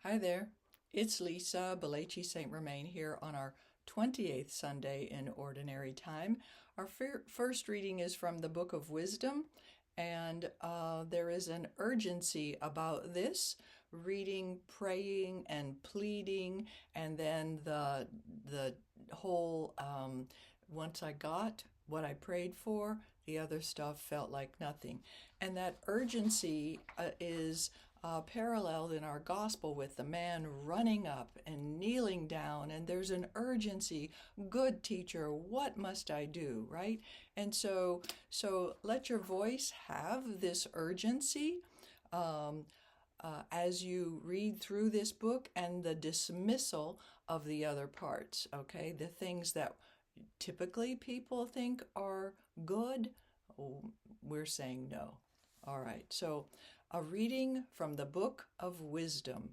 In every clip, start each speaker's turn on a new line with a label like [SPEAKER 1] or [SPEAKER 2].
[SPEAKER 1] Hi there, it's Lisa Belleci St. Romain here on our 28th Sunday in Ordinary Time. Our first reading is from the Book of Wisdom, and there is an urgency about this reading, praying, and pleading, and then the whole once I got what I prayed for, the other stuff felt like nothing. And that urgency is paralleled in our gospel with the man running up and kneeling down, and there's an urgency. Good teacher, what must I do? Right? And so let your voice have this urgency as you read through this book, and the dismissal of the other parts. Okay, the things that typically people think are good, we're saying no. All right, so a reading from the Book of Wisdom.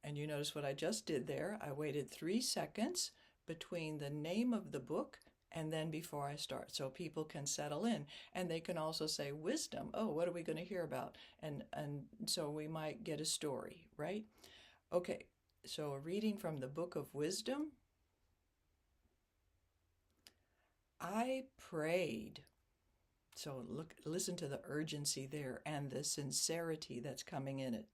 [SPEAKER 1] And you notice what I just did there. I waited 3 seconds between the name of the book and then before I start, so people can settle in. And they can also say wisdom. Oh, what are we going to hear about? And so we might get a story, right? Okay, so a reading from the Book of Wisdom. I prayed. So listen to the urgency there and the sincerity that's coming in it.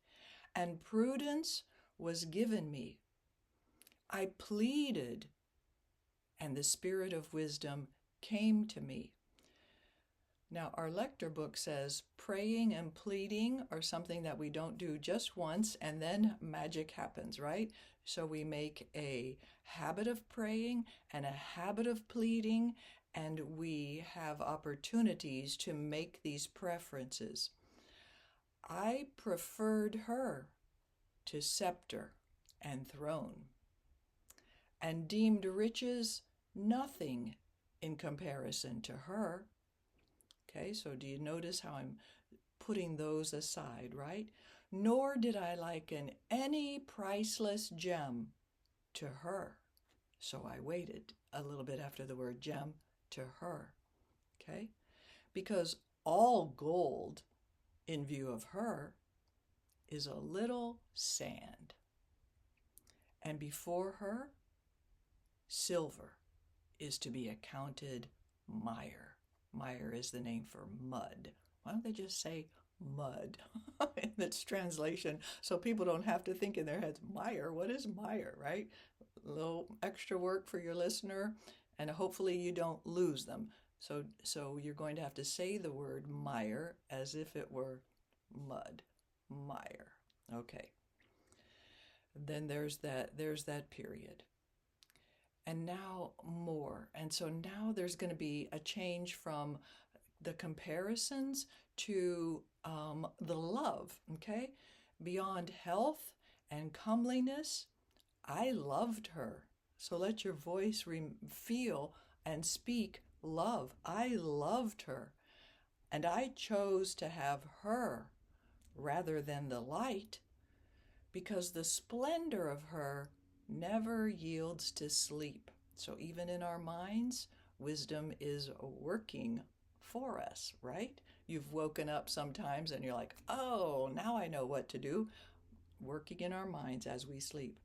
[SPEAKER 1] And prudence was given me. I pleaded, and the spirit of wisdom came to me. Now, our Lector book says praying and pleading are something that we don't do just once and then magic happens, right? So we make a habit of praying and a habit of pleading, and we have opportunities to make these preferences. I preferred her to scepter and throne, and deemed riches nothing in comparison to her. Okay, so do you notice how I'm putting those aside, right? Nor did I liken any priceless gem to her. So I waited a little bit after the word gem to her. Okay, because all gold in view of her is a little sand. And before her, silver is to be accounted mire. Mire is the name for mud. Why don't they just say mud in its translation so people don't have to think in their heads, mire, what is mire, right? A little extra work for your listener, and hopefully you don't lose them. So you're going to have to say the word mire as if it were mud. Mire. Okay. Then there's that period. And now more. And so now there's going to be a change from the comparisons to the love, okay? Beyond health and comeliness, I loved her. So let your voice feel and speak love. I loved her. And I chose to have her rather than the light, because the splendor of her never yields to sleep. So even in our minds, wisdom is working for us, right? You've woken up sometimes and you're like, oh, now I know what to do. Working in our minds as we sleep.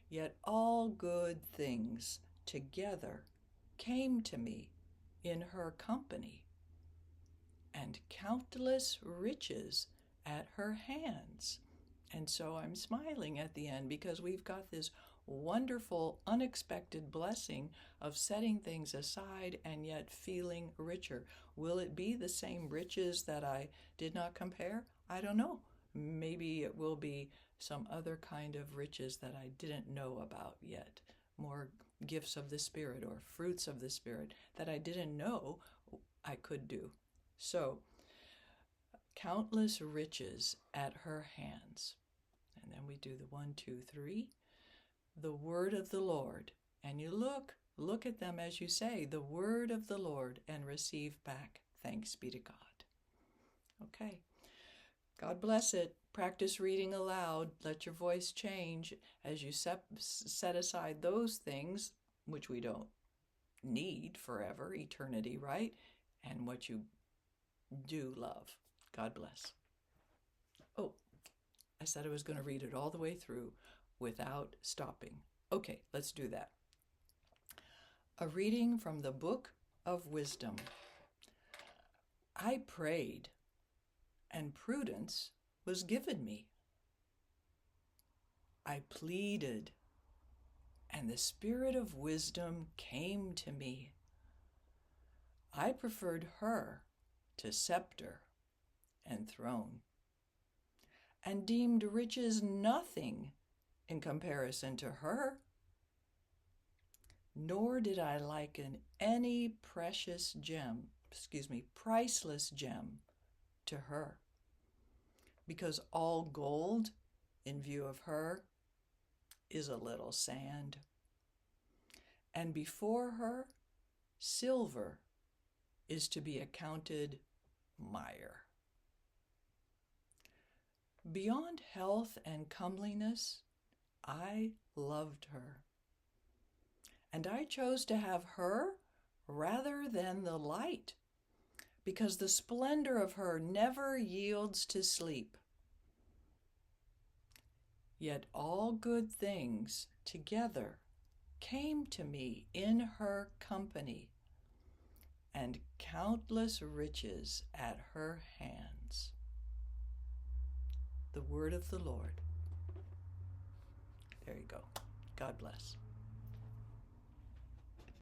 [SPEAKER 1] Yet all good things together came to me in her company, and countless riches at her hands. And so I'm smiling at the end because we've got this wonderful, unexpected blessing of setting things aside and yet feeling richer. Will it be the same riches that I did not compare? I don't know. Maybe it will be some other kind of riches that I didn't know about yet. More gifts of the Spirit or fruits of the Spirit that I didn't know I could do. So, countless riches at her hands. And then we do the 1, 2, 3. The word of the Lord. And you look at them as you say, the word of the Lord, and receive back. Thanks be to God. Okay. God bless it. Practice reading aloud. Let your voice change as you set aside those things which we don't need forever, eternity, right? And what you do love. God bless. Oh, I said I was going to read it all the way through without stopping. Okay, let's do that. A reading from the Book of Wisdom. I prayed, and prudence was given me. I pleaded, and the spirit of wisdom came to me. I preferred her to scepter and throne, and deemed riches nothing in comparison to her. Nor did I liken any priceless gem to her, because all gold in view of her is a little sand, and before her silver is to be accounted mire. Beyond health and comeliness, I loved her, and I chose to have her rather than the light, because the splendor of her never yields to sleep. Yet all good things together came to me in her company, and countless riches at her hands. The word of the Lord. There you go. God bless.